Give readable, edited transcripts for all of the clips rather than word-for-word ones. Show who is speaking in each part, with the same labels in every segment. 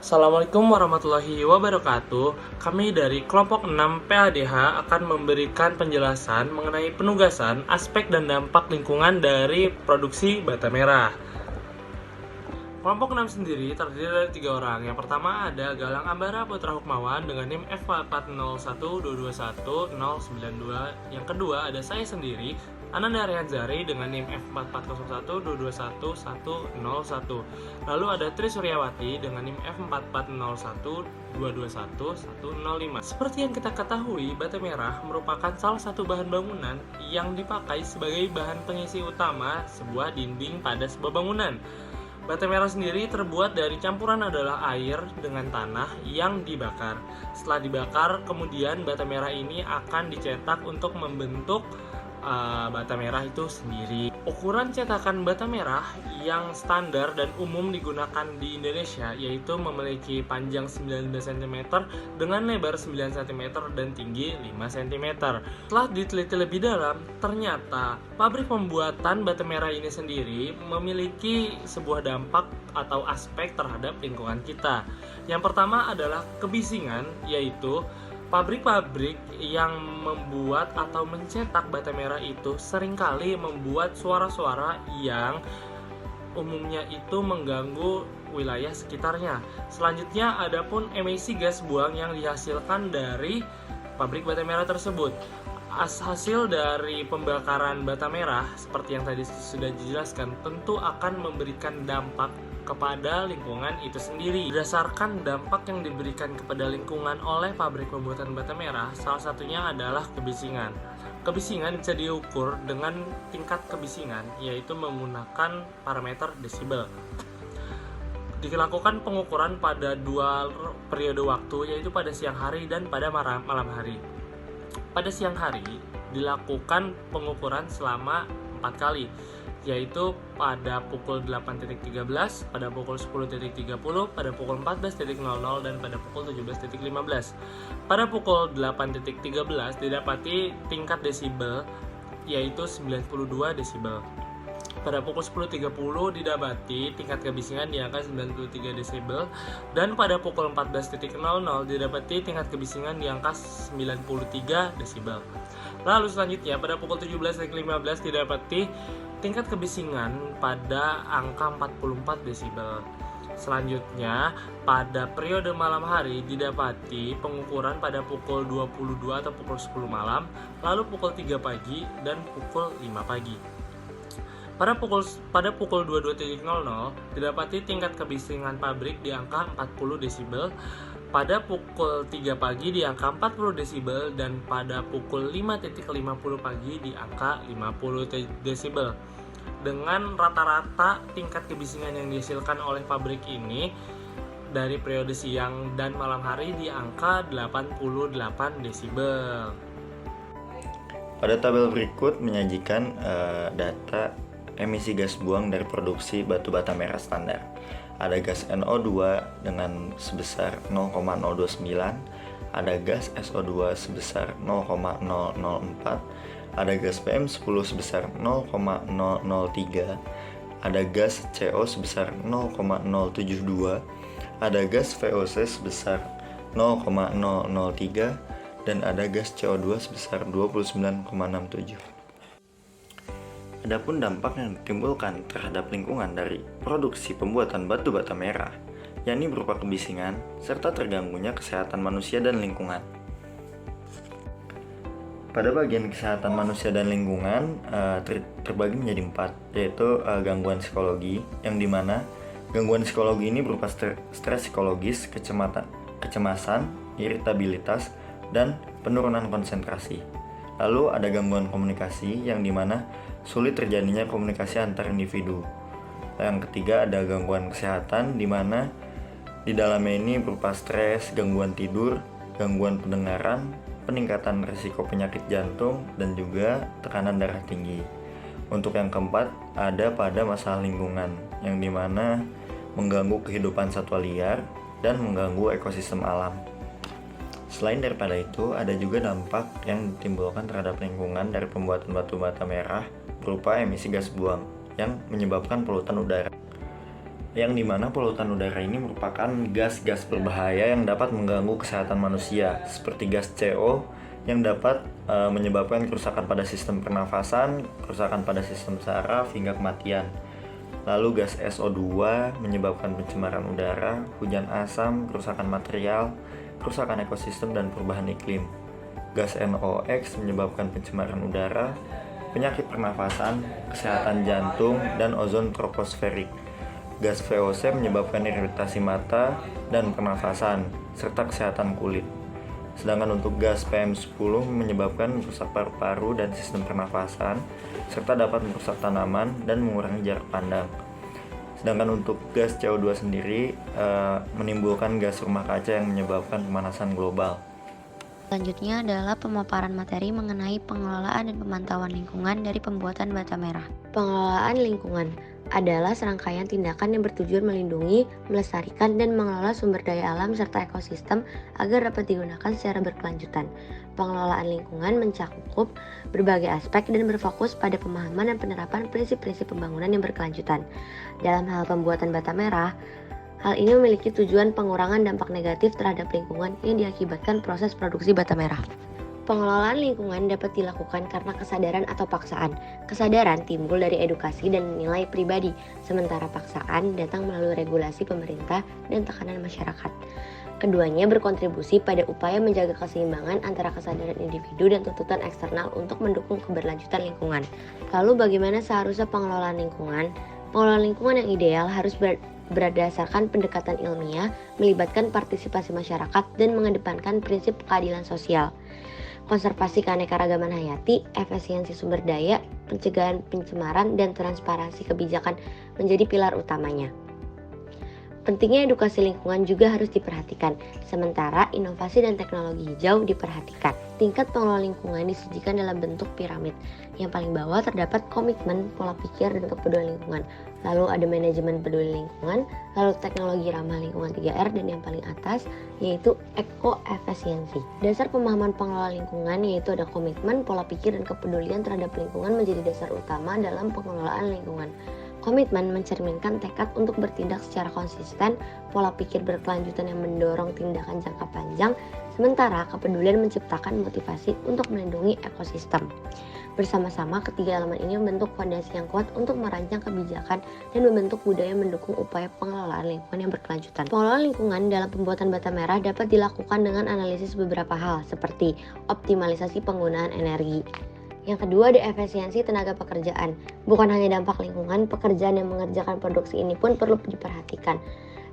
Speaker 1: Assalamualaikum warahmatullahi wabarakatuh. Kami dari kelompok 6 PADH akan memberikan penjelasan mengenai penugasan, aspek dan dampak lingkungan dari produksi bata merah. Kelompok 6 sendiri terdiri dari 3 orang. Yang pertama ada Galang Ambara Putra Hukmawan dengan NIM F440121092. Yang kedua ada saya sendiri, Ananda Rianzari dengan NIM F44012211101. Lalu ada Tri Suryawati dengan NIM F44012212105. Seperti yang kita ketahui, bata merah merupakan salah satu bahan bangunan yang dipakai sebagai bahan pengisi utama sebuah dinding pada sebuah bangunan. Bata merah sendiri terbuat dari campuran adalah air dengan tanah yang dibakar. Setelah dibakar, kemudian bata merah ini akan dicetak untuk membentuk bata merah itu sendiri. Ukuran cetakan bata merah yang standar dan umum digunakan di Indonesia yaitu memiliki panjang 19 cm dengan lebar 9 cm dan tinggi 5 cm. Setelah diteliti lebih dalam, ternyata pabrik pembuatan bata merah ini sendiri memiliki sebuah dampak atau aspek terhadap lingkungan kita. Yang pertama adalah kebisingan, yaitu pabrik-pabrik yang membuat atau mencetak bata merah itu seringkali membuat suara-suara yang umumnya itu mengganggu wilayah sekitarnya. Selanjutnya adapun emisi gas buang yang dihasilkan dari pabrik bata merah tersebut. Hasil dari pembakaran bata merah seperti yang tadi sudah dijelaskan tentu akan memberikan dampak kepada lingkungan itu sendiri. Berdasarkan dampak yang diberikan kepada lingkungan oleh pabrik pembuatan bata merah, salah satunya adalah kebisingan. Kebisingan bisa diukur dengan tingkat kebisingan, yaitu menggunakan parameter desibel. Dilakukan pengukuran pada 2 periode waktu, yaitu pada siang hari dan pada malam hari. Pada siang hari dilakukan pengukuran selama 4 kali, yaitu pada pukul 8.13, pada pukul 10.30, pada pukul 14.00, dan pada pukul 17.15. Pada pukul 8.13 didapati tingkat desibel yaitu 92 desibel. Pada pukul 10.30 didapati tingkat kebisingan di angka 93 desibel, dan pada pukul 14.00 didapati tingkat kebisingan di angka 93 desibel. Lalu selanjutnya pada pukul 17.15 didapati tingkat kebisingan pada angka 44 desibel. Selanjutnya, pada periode malam hari didapati pengukuran pada pukul 22 atau pukul 10 malam, lalu pukul 3 pagi dan pukul 5 pagi. Pada pukul 22.00 didapati tingkat kebisingan pabrik di angka 40 desibel, pada pukul 3 pagi di angka 40 desibel, dan pada pukul 5.50 pagi di angka 50 desibel. Dengan rata-rata tingkat kebisingan yang dihasilkan oleh pabrik ini dari periode siang dan malam hari di angka 88 desibel.
Speaker 2: Pada tabel berikut menyajikan data emisi gas buang dari produksi batu bata merah standar. Ada gas NO2 dengan sebesar 0,029, ada gas SO2 sebesar 0,004, ada gas PM10 sebesar 0,003, ada gas CO sebesar 0,072, ada gas VOC sebesar 0,003, dan ada gas CO2 sebesar 29,67. Adapun dampak yang ditimbulkan terhadap lingkungan dari produksi pembuatan batu bata merah, yakni berupa kebisingan serta terganggunya kesehatan manusia dan lingkungan. Pada bagian kesehatan manusia dan lingkungan terbagi menjadi 4, yaitu gangguan psikologi, yang dimana gangguan psikologi ini berupa stres psikologis, kecemasan, iritabilitas, dan penurunan konsentrasi. Lalu ada gangguan komunikasi, yang dimana sulit terjadinya komunikasi antar individu. Yang ketiga ada gangguan kesehatan, di mana di dalamnya ini berupa stres, gangguan tidur, gangguan pendengaran, peningkatan risiko penyakit jantung, dan juga tekanan darah tinggi. Untuk yang keempat ada pada masalah lingkungan, yang dimana mengganggu kehidupan satwa liar dan mengganggu ekosistem alam. Selain daripada itu, ada juga dampak yang ditimbulkan terhadap lingkungan dari pembuatan batu bata merah berupa emisi gas buang yang menyebabkan polutan udara. yang dimana polutan udara ini merupakan gas-gas berbahaya yang dapat mengganggu kesehatan manusia, seperti gas CO yang dapat menyebabkan kerusakan pada sistem pernafasan, kerusakan pada sistem saraf, hingga kematian. Lalu gas SO2 menyebabkan pencemaran udara, hujan asam, kerusakan material, kerusakan ekosistem, dan perubahan iklim. Gas NOx menyebabkan pencemaran udara, penyakit pernafasan, kesehatan jantung, dan ozon troposferik. Gas VOC menyebabkan iritasi mata dan pernafasan, serta kesehatan kulit. Sedangkan untuk gas PM10 menyebabkan merusak paru-paru dan sistem pernafasan, serta dapat merusak tanaman dan mengurangi jarak pandang. Sedangkan untuk gas CO2 sendiri menimbulkan gas rumah kaca yang menyebabkan pemanasan global.
Speaker 3: Selanjutnya adalah pemaparan materi mengenai pengelolaan dan pemantauan lingkungan dari pembuatan bata merah. Pengelolaan lingkungan adalah serangkaian tindakan yang bertujuan melindungi, melestarikan, dan mengelola sumber daya alam serta ekosistem agar dapat digunakan secara berkelanjutan. Pengelolaan lingkungan mencakup berbagai aspek dan berfokus pada pemahaman dan penerapan prinsip-prinsip pembangunan yang berkelanjutan. Dalam hal pembuatan bata merah, hal ini memiliki tujuan pengurangan dampak negatif terhadap lingkungan yang diakibatkan proses produksi bata merah. Pengelolaan lingkungan dapat dilakukan karena kesadaran atau paksaan. Kesadaran timbul dari edukasi dan nilai pribadi, sementara paksaan datang melalui regulasi pemerintah dan tekanan masyarakat. Keduanya berkontribusi pada upaya menjaga keseimbangan antara kesadaran individu dan tuntutan eksternal untuk mendukung keberlanjutan lingkungan. Lalu bagaimana seharusnya pengelolaan lingkungan? Pengelolaan lingkungan yang ideal harus berdasarkan pendekatan ilmiah, melibatkan partisipasi masyarakat, dan mengedepankan prinsip keadilan sosial. Konservasi keanekaragaman hayati, efisiensi sumber daya, pencegahan pencemaran, dan transparansi kebijakan menjadi pilar utamanya. Pentingnya edukasi lingkungan juga harus diperhatikan, sementara inovasi dan teknologi hijau diperhatikan. Tingkat pengelolaan lingkungan disajikan dalam bentuk piramid. Yang paling bawah terdapat komitmen, pola pikir, dan kepedulian lingkungan. Lalu ada manajemen peduli lingkungan, lalu teknologi ramah lingkungan 3R, dan yang paling atas yaitu ekoefisiensi. Dasar pemahaman pengelolaan lingkungan yaitu ada komitmen, pola pikir, dan kepedulian terhadap lingkungan menjadi dasar utama dalam pengelolaan lingkungan. Komitmen mencerminkan tekad untuk bertindak secara konsisten, pola pikir berkelanjutan yang mendorong tindakan jangka panjang, sementara kepedulian menciptakan motivasi untuk melindungi ekosistem. Bersama-sama, ketiga elemen ini membentuk fondasi yang kuat untuk merancang kebijakan dan membentuk budaya mendukung upaya pengelolaan lingkungan yang berkelanjutan. Pengelolaan lingkungan dalam pembuatan bata merah dapat dilakukan dengan analisis beberapa hal, seperti optimalisasi penggunaan energi. Yang kedua ada efisiensi tenaga pekerjaan. Bukan hanya dampak lingkungan, pekerjaan yang mengerjakan produksi ini pun perlu diperhatikan.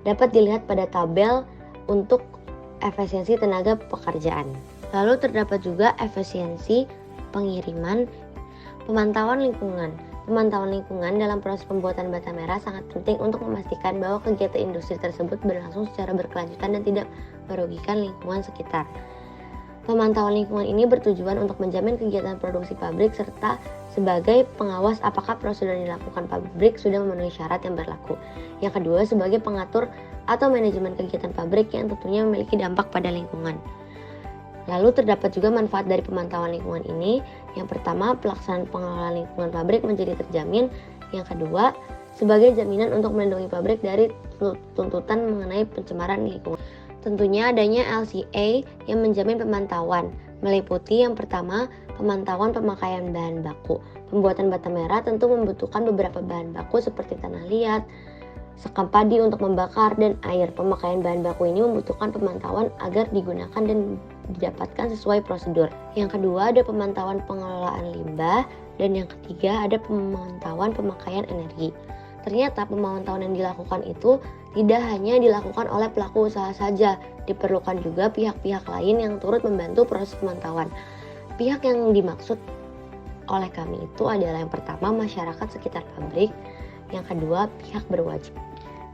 Speaker 3: Dapat dilihat pada tabel untuk efisiensi tenaga pekerjaan. Lalu terdapat juga efisiensi pengiriman, pemantauan lingkungan. Pemantauan lingkungan dalam proses pembuatan bata merah sangat penting untuk memastikan bahwa kegiatan industri tersebut berlangsung secara berkelanjutan dan tidak merugikan lingkungan sekitar. Pemantauan lingkungan ini bertujuan untuk menjamin kegiatan produksi pabrik serta sebagai pengawas apakah prosedur yang dilakukan pabrik sudah memenuhi syarat yang berlaku. Yang kedua, sebagai pengatur atau manajemen kegiatan pabrik yang tentunya memiliki dampak pada lingkungan. Lalu terdapat juga manfaat dari pemantauan lingkungan ini. Yang pertama, pelaksanaan pengelolaan lingkungan pabrik menjadi terjamin. Yang kedua, sebagai jaminan untuk melindungi pabrik dari tuntutan mengenai pencemaran lingkungan. Tentunya adanya LCA yang menjamin pemantauan, meliputi yang pertama, pemantauan pemakaian bahan baku. Pembuatan bata merah tentu membutuhkan beberapa bahan baku seperti tanah liat, sekam padi untuk membakar, dan air. Pemakaian bahan baku ini membutuhkan pemantauan agar digunakan dan didapatkan sesuai prosedur. Yang kedua ada pemantauan pengelolaan limbah, dan yang ketiga ada pemantauan pemakaian energi. Ternyata pemantauan yang dilakukan itu tidak hanya dilakukan oleh pelaku usaha saja, diperlukan juga pihak-pihak lain yang turut membantu proses pemantauan. Pihak yang dimaksud oleh kami itu adalah yang pertama masyarakat sekitar pabrik, yang kedua pihak berwajib.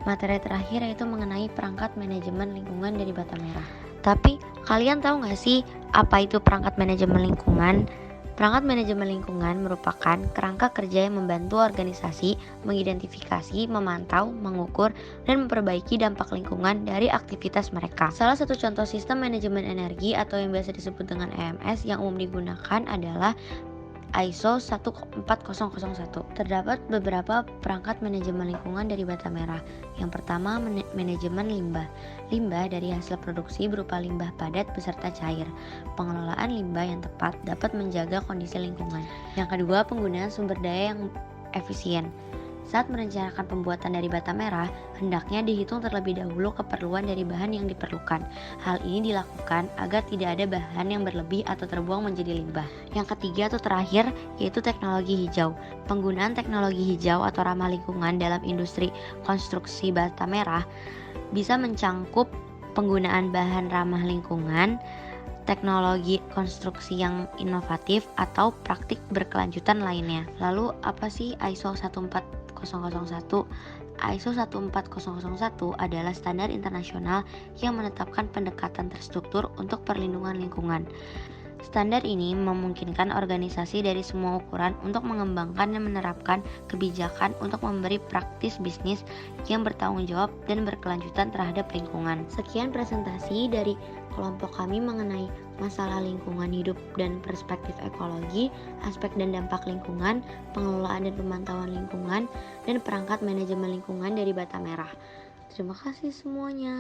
Speaker 3: Materi terakhir yaitu mengenai perangkat manajemen lingkungan dari bata merah. Tapi kalian tahu nggak sih apa itu perangkat manajemen lingkungan? Perangkat manajemen lingkungan merupakan kerangka kerja yang membantu organisasi mengidentifikasi, memantau, mengukur, dan memperbaiki dampak lingkungan dari aktivitas mereka. Salah satu contoh sistem manajemen energi atau yang biasa disebut dengan EMS yang umum digunakan adalah ISO 14001. Terdapat beberapa perangkat manajemen lingkungan dari Bata Merah. Yang pertama, manajemen limbah. Limbah dari hasil produksi berupa limbah padat beserta cair. Pengelolaan limbah yang tepat dapat menjaga kondisi lingkungan. Yang kedua, penggunaan sumber daya yang efisien. Saat merencanakan pembuatan dari bata merah, hendaknya dihitung terlebih dahulu keperluan dari bahan yang diperlukan. Hal ini dilakukan agar tidak ada bahan yang berlebih atau terbuang menjadi limbah. Yang ketiga atau terakhir, yaitu teknologi hijau. Penggunaan teknologi hijau atau ramah lingkungan dalam industri konstruksi bata merah bisa mencangkup penggunaan bahan ramah lingkungan, teknologi konstruksi yang inovatif, atau praktik berkelanjutan lainnya. Lalu apa sih ISO 14001? ISO 14001 adalah standar internasional yang menetapkan pendekatan terstruktur untuk perlindungan lingkungan. Standar ini memungkinkan organisasi dari semua ukuran untuk mengembangkan dan menerapkan kebijakan untuk memberi praktis bisnis yang bertanggung jawab dan berkelanjutan terhadap lingkungan. Sekian presentasi dari kelompok kami mengenai masalah lingkungan hidup dan perspektif ekologi, aspek dan dampak lingkungan, pengelolaan dan pemantauan lingkungan, dan perangkat manajemen lingkungan dari Bata Merah. Terima kasih semuanya.